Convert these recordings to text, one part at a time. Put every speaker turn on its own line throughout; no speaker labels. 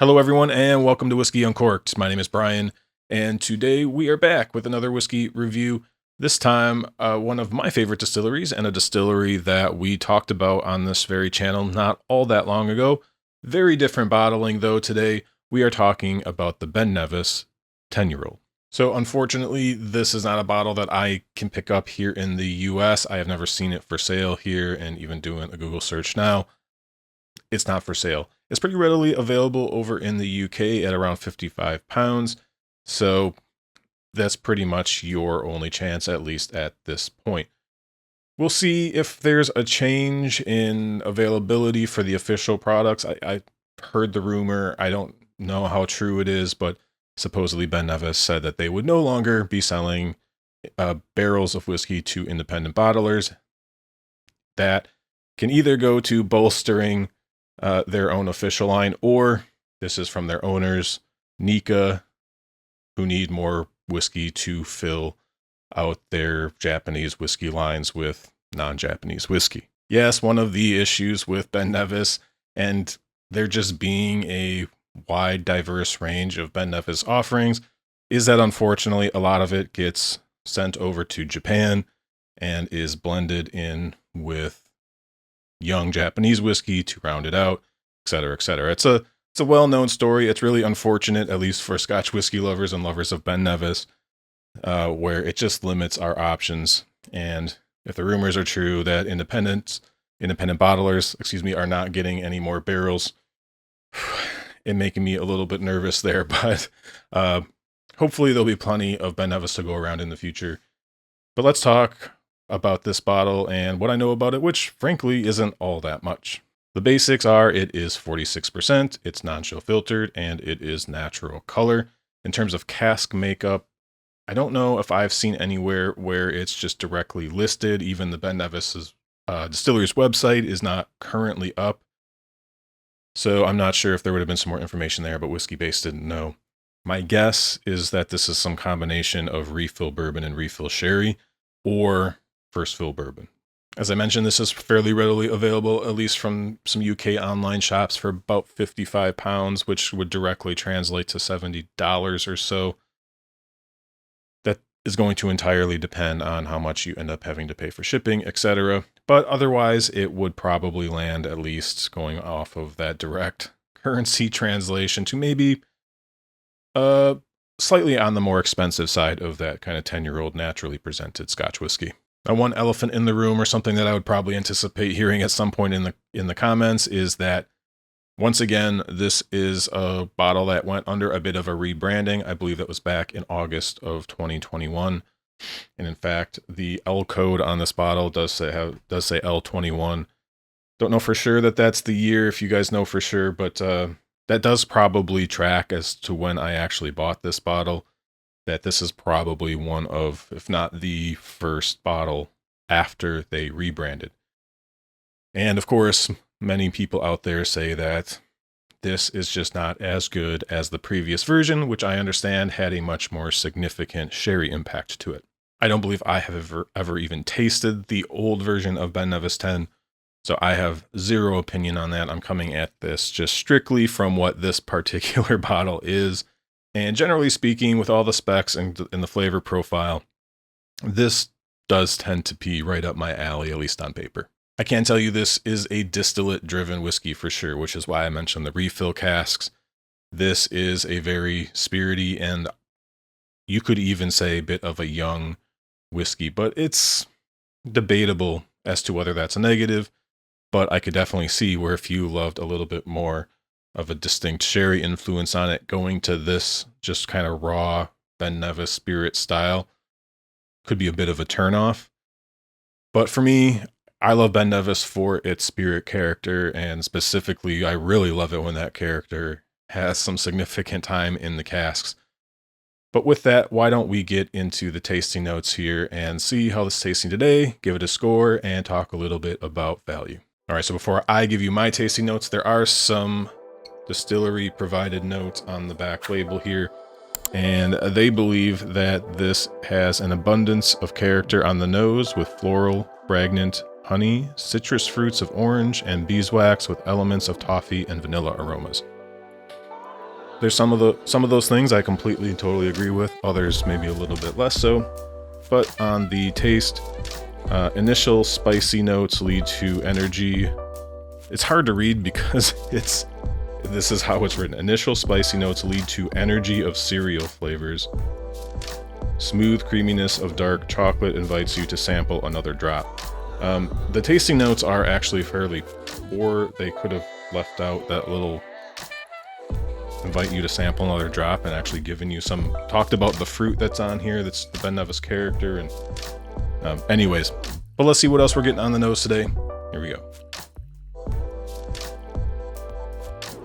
Hello, everyone, and welcome to Whiskey Uncorked. My name is Brian, and today we are back with another whiskey review. This time, one of my favorite distilleries, and a distillery that we talked about on this very channel not all that long ago. Very different bottling, though. Today, we are talking about the Ben Nevis 10-year-old. So, unfortunately, this is not a bottle that I can pick up here in the US. I have never seen it for sale here, and even doing a Google search now, it's not for sale. It's pretty readily available over in the UK at around £55. So that's pretty much your only chance, at least at this point. We'll see if there's a change in availability for the official products. I heard the rumor. I don't know how true it is, but supposedly Ben Nevis said that they would no longer be selling barrels of whiskey to independent bottlers. That can either go to bolstering their own official line, or this is from their owners, Nika, who need more whiskey to fill out their Japanese whiskey lines with non-Japanese whiskey. Yes, one of the issues with Ben Nevis, and there just being a wide, diverse range of Ben Nevis offerings, is that unfortunately a lot of it gets sent over to Japan and is blended in with young Japanese whiskey to round it out, etc., etc. It's a well-known story. It's really unfortunate, at least for Scotch whiskey lovers and lovers of Ben Nevis, where it just limits our options. And if the rumors are true that independent bottlers, are not getting any more barrels, it making me a little bit nervous there. But hopefully there'll be plenty of Ben Nevis to go around in the future. But let's talk about this bottle and what I know about it, which frankly isn't all that much. The basics are it is 46%, it's non-chill filtered, and it is natural color. In terms of cask makeup, I don't know if I've seen anywhere where it's just directly listed. Even the Ben Nevis's distillery's website is not currently up. So I'm not sure if there would have been some more information there, but Whiskey Base didn't know. My guess is that this is some combination of refill bourbon and refill sherry, or first fill bourbon. As I mentioned, this is fairly readily available, at least from some UK online shops, for about £55, which would directly translate to $70 or so. That is going to entirely depend on how much you end up having to pay for shipping, etc. But otherwise, it would probably land, at least going off of that direct currency translation, to maybe slightly on the more expensive side of that kind of 10-year-old naturally presented Scotch whiskey. Now, one elephant in the room, or something that I would probably anticipate hearing at some point in the comments, is that once again, this is a bottle that went under a bit of a rebranding. I believe that was back in August of 2021, and in fact, the L code on this bottle does say L21. Don't know for sure that that's the year. If you guys know for sure, but that does probably track as to when I actually bought this bottle. That this is probably one of, if not the first bottle after they rebranded. And of course, many people out there say that this is just not as good as the previous version, which I understand had a much more significant sherry impact to it. I don't believe I have ever even tasted the old version of Ben Nevis 10, so I have zero opinion on that. I'm coming at this just strictly from what this particular bottle is. And generally speaking, with all the specs and the flavor profile, this does tend to be right up my alley, at least on paper. I can tell you this is a distillate-driven whiskey for sure, which is why I mentioned the refill casks. This is a very spirity, and you could even say a bit of a young whiskey, but it's debatable as to whether that's a negative, but I could definitely see where if you loved a little bit more of a distinct sherry influence on it, going to this just kind of raw Ben Nevis spirit style could be a bit of a turnoff. But for me, I love Ben Nevis for its spirit character, and specifically, I really love it when that character has some significant time in the casks. But with that, why don't we get into the tasting notes here and see how this is tasting today, give it a score, and talk a little bit about value. All right, so before I give you my tasting notes, there are some distillery provided notes on the back label here, and they believe that this has an abundance of character on the nose with floral, fragrant, honey, citrus fruits of orange, and beeswax with elements of toffee and vanilla aromas. There's some of those things I completely and totally agree with. Others maybe a little bit less so. But on the taste, initial spicy notes lead to energy. It's hard to read because this is how it's written. Initial spicy notes lead to energy of cereal flavors. Smooth creaminess of dark chocolate invites you to sample another drop. The tasting notes are actually fairly poor. They could have left out that little invite you to sample another drop and actually given you some, talked about the fruit that's on here. That's the Ben Nevis character. And anyways, but let's see what else we're getting on the nose today. Here we go.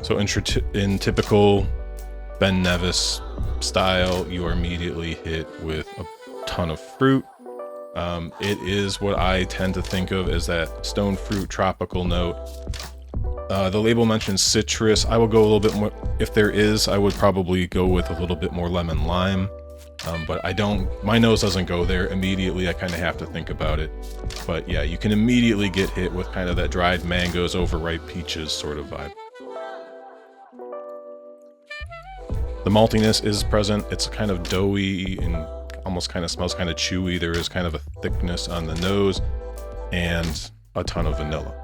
So in typical Ben Nevis style, you are immediately hit with a ton of fruit. It is what I tend to think of as that stone fruit tropical note. The label mentions citrus. I will go a little bit more, if there is, I would probably go with a little bit more lemon lime. But my nose doesn't go there immediately. I kind of have to think about it. But yeah, you can immediately get hit with kind of that dried mangoes, overripe peaches sort of vibe. The maltiness is present. It's kind of doughy and almost kind of smells kind of chewy. There is kind of a thickness on the nose and a ton of vanilla.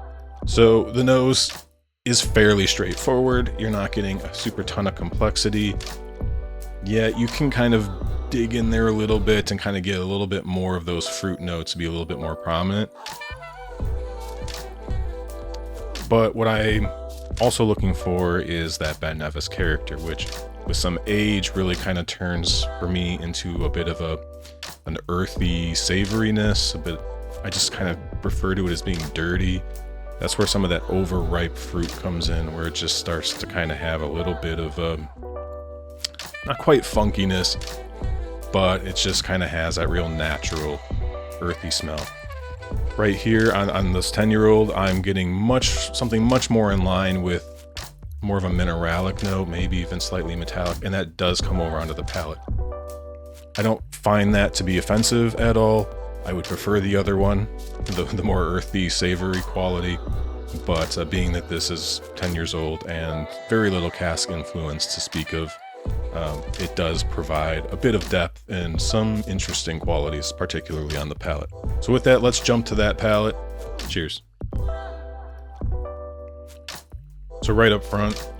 So the nose is fairly straightforward. You're not getting a super ton of complexity. Yeah, you can kind of dig in there a little bit and kind of get a little bit more of those fruit notes, be a little bit more prominent. But what I'm also looking for is that Ben Nevis character, which with some age really kind of turns for me into a bit of an earthy savoriness. I just kind of refer to it as being dirty. That's where some of that overripe fruit comes in, where it just starts to kind of have a little bit of not quite funkiness, but it just kind of has that real natural earthy smell. Right here on this 10-year-old, I'm getting something much more in line with more of a mineralic note, maybe even slightly metallic, and that does come over onto the palate. I don't find that to be offensive at all. I would prefer the other one, the more earthy, savory quality, but being that this is 10 years old and very little cask influence to speak of, it does provide a bit of depth and some interesting qualities, particularly on the palate. So with that, let's jump to that palate. Cheers. So right up front,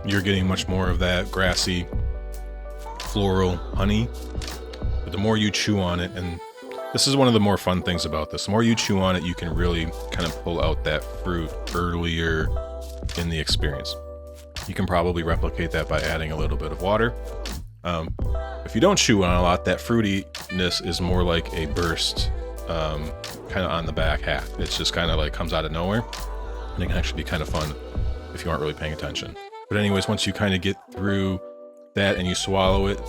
you're getting much more of that grassy, floral honey. But the more you chew on it, and this is one of the more fun things about this, the more you chew on it, you can really kind of pull out that fruit earlier in the experience. You can probably replicate that by adding a little bit of water. If you don't chew on a lot, that fruitiness is more like a burst, kind of on the back half. It's just kind of like comes out of nowhere. And it can actually be kind of fun if you aren't really paying attention. But anyways, once you kind of get through that and you swallow it,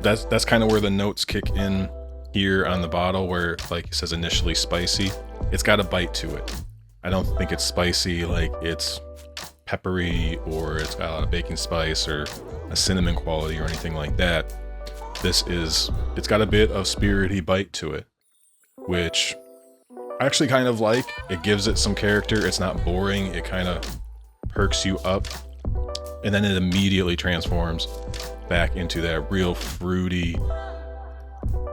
that's kind of where the notes kick in here on the bottle, where like it says initially spicy. It's got a bite to it. I don't think it's spicy like it's peppery or it's got a lot of baking spice or a cinnamon quality or anything like that. It's got a bit of spirity bite to it, which I actually kind of like. It gives it some character. It's not boring. It kind of perks you up, and then it immediately transforms back into that real fruity,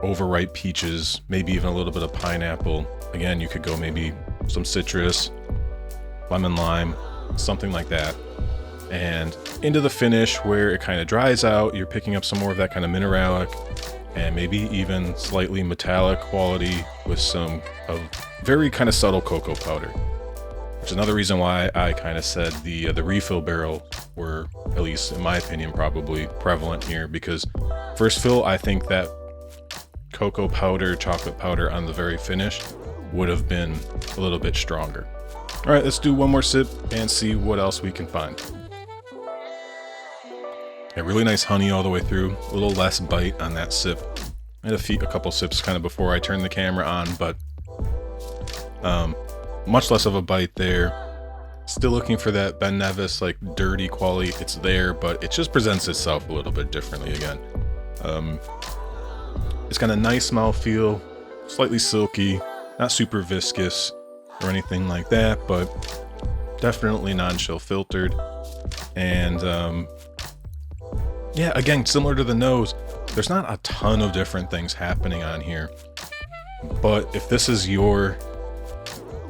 overripe peaches, maybe even a little bit of pineapple. Again, you could go maybe some citrus, lemon lime, something like that. And into the finish where it kind of dries out, you're picking up some more of that kind of mineralic and maybe even slightly metallic quality with some very kind of subtle cocoa powder, which is another reason why I kind of said the refill barrel were, at least in my opinion, probably prevalent here, because first fill, I think that cocoa powder, chocolate powder on the very finish would have been a little bit stronger. All right, let's do one more sip and see what else we can find. Yeah, really nice honey all the way through. A little less bite on that sip. I had a couple sips kind of before I turned the camera on, but much less of a bite there. Still looking for that Ben Nevis like dirty quality. It's there, but it just presents itself a little bit differently again. It's got a nice mouthfeel, slightly silky, not super viscous or anything like that, but definitely non-chill filtered. And yeah, again, similar to the nose, there's not a ton of different things happening on here. But if this is your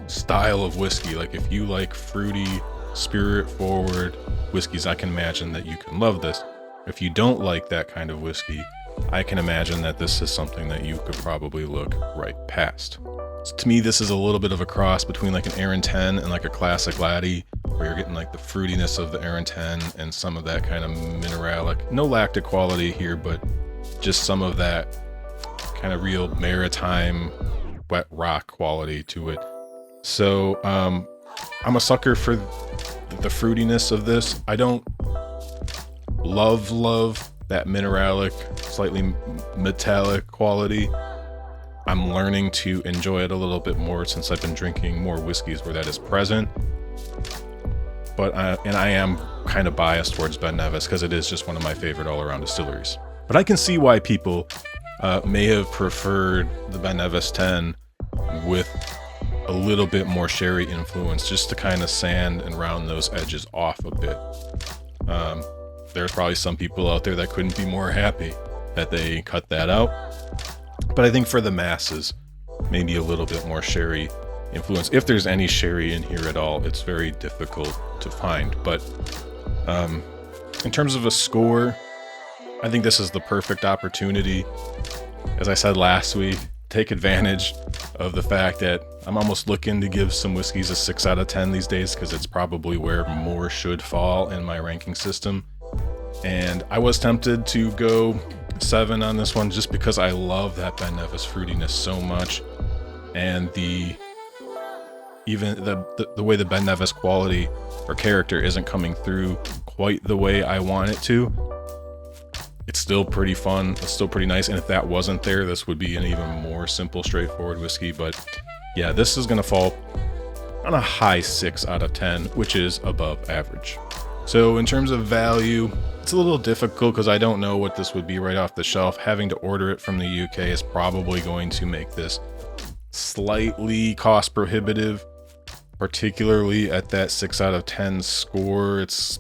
style of whiskey, like if you like fruity, spirit-forward whiskeys, I can imagine that you can love this. If you don't like that kind of whiskey, I can imagine that this is something that you could probably look right past. So to me, this is a little bit of a cross between like an Aaron 10 and like a classic laddie, where you're getting like the fruitiness of the Aaron 10 and some of that kind of mineralic, no lactic quality here, but just some of that kind of real maritime wet rock quality to it. So I'm a sucker for the fruitiness of this. I don't love that mineralic, slightly metallic quality. I'm learning to enjoy it a little bit more since I've been drinking more whiskeys where that is present. But I am kind of biased towards Ben Nevis because it is just one of my favorite all-around distilleries. But I can see why people may have preferred the Ben Nevis 10 with a little bit more sherry influence, just to kind of sand and round those edges off a bit. There's probably some people out there that couldn't be more happy that they cut that out. But I think for the masses, maybe a little bit more sherry influence. If there's any sherry in here at all, it's very difficult to find. But in terms of a score, I think this is the perfect opportunity. As I said last week, take advantage of the fact that I'm almost looking to give some whiskeys a 6 out of 10 these days, because it's probably where more should fall in my ranking system. And I was tempted to go 7 on this one just because I love that Ben Nevis fruitiness so much, and the way the Ben Nevis quality or character isn't coming through quite the way I want it to. It's still pretty fun, it's still pretty nice, and if that wasn't there, this would be an even more simple, straightforward whiskey. But yeah, this is gonna fall on a high 6 out of 10, which is above average. So in terms of value, it's a little difficult because I don't know what this would be right off the shelf. Having to order it from the UK is probably going to make this slightly cost prohibitive, particularly at that 6 out of 10 score. It's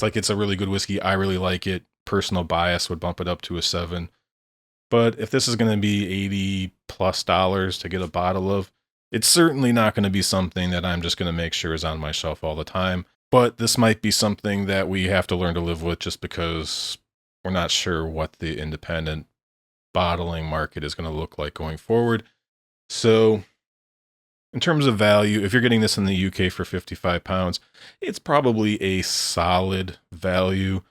like it's a really good whiskey. I really like it. Personal bias would bump it up to a 7. But if this is going to be $80+ to get a bottle of, it's certainly not going to be something that I'm just going to make sure is on my shelf all the time. But this might be something that we have to learn to live with, just because we're not sure what the independent bottling market is going to look like going forward. So in terms of value, if you're getting this in the UK for £55, it's probably a solid value.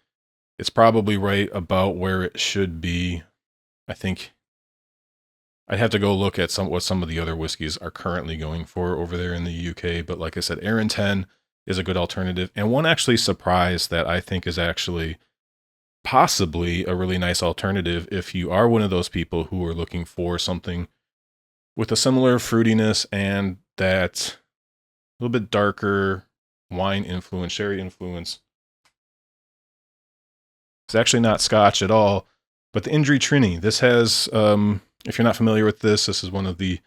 It's probably right about where it should be. I think I'd have to go look at what some of the other whiskeys are currently going for over there in the UK. But like I said, Aaron 10 is a good alternative, and one actually surprise that I think is actually possibly a really nice alternative if you are one of those people who are looking for something with a similar fruitiness and that a little bit darker wine influence, sherry influence. It's actually not Scotch at all, but the Indri Trini. This has, if you're not familiar with this, this is one of the,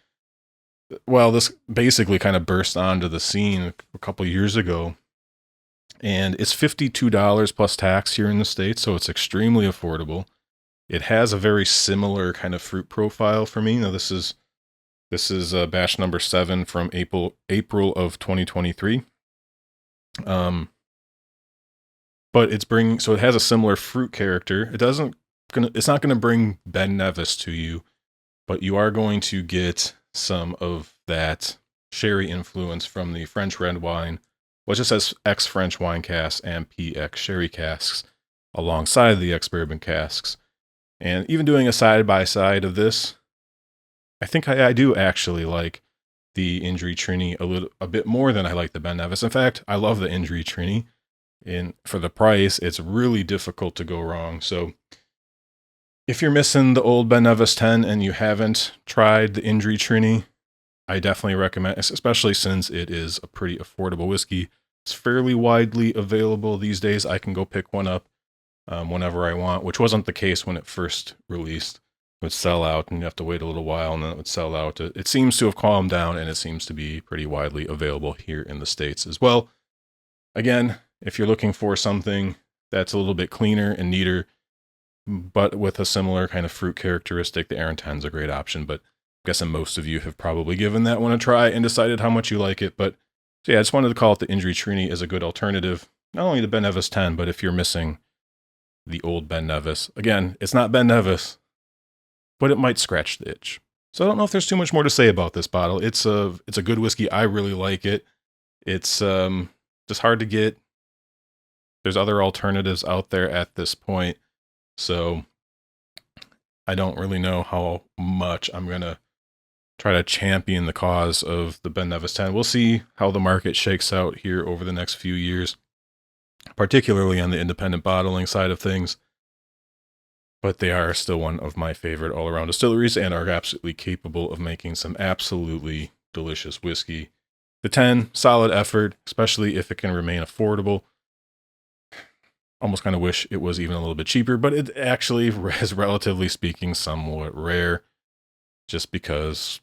well, this basically kind of burst onto the scene a couple years ago, and it's $52 plus tax here in the States, so it's extremely affordable. It has a very similar kind of fruit profile for me. Now this is batch number 7 from April of 2023. But so it has a similar fruit character. It's not gonna bring Ben Nevis to you, but you are going to get some of that sherry influence from the French red wine, which just says ex-French wine casks and PX sherry casks alongside the ex-bourbon casks. And even doing a side-by-side of this, I think I do actually like the Indri Trini a bit more than I like the Ben Nevis. In fact, I love the Indri Trini. And for the price, it's really difficult to go wrong. So if you're missing the old Ben Nevis 10 and you haven't tried the Indri Trini, I definitely recommend, especially since it is a pretty affordable whiskey. It's fairly widely available these days. I can go pick one up whenever I want, which wasn't the case when it first released. It would sell out and you have to wait a little while and then it would sell out. It seems to have calmed down, and it seems to be pretty widely available here in the States as well. Again, If you're looking for something that's a little bit cleaner and neater, but with a similar kind of fruit characteristic, the Aaron 10 is a great option. But I'm guessing most of you have probably given that one a try and decided how much you like it. But so yeah, I just wanted to call it the Injury Trini as a good alternative, not only to Ben Nevis 10, but if you're missing the old Ben Nevis. Again, it's not Ben Nevis, but it might scratch the itch. So I don't know if there's too much more to say about this bottle. It's a good whiskey. I really like it. It's just hard to get. There's other alternatives out there at this point. So I don't really know how much I'm going to try to champion the cause of the Ben Nevis 10. We'll see how the market shakes out here over the next few years, particularly on the independent bottling side of things. But they are still one of my favorite all-around distilleries and are absolutely capable of making some absolutely delicious whiskey. The 10, solid effort, especially if it can remain affordable. Almost kind of wish it was even a little bit cheaper, but it actually is, relatively speaking, somewhat rare, just because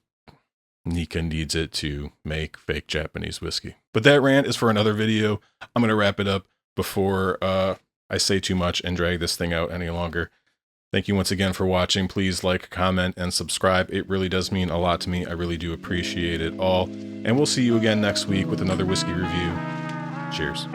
Nika needs it to make fake Japanese whiskey. But that rant is for another video. I'm going to wrap it up before I say too much and drag this thing out any longer. Thank you once again for watching. Please like, comment, and subscribe. It really does mean a lot to me. I really do appreciate it all. And we'll see you again next week with another whiskey review. Cheers.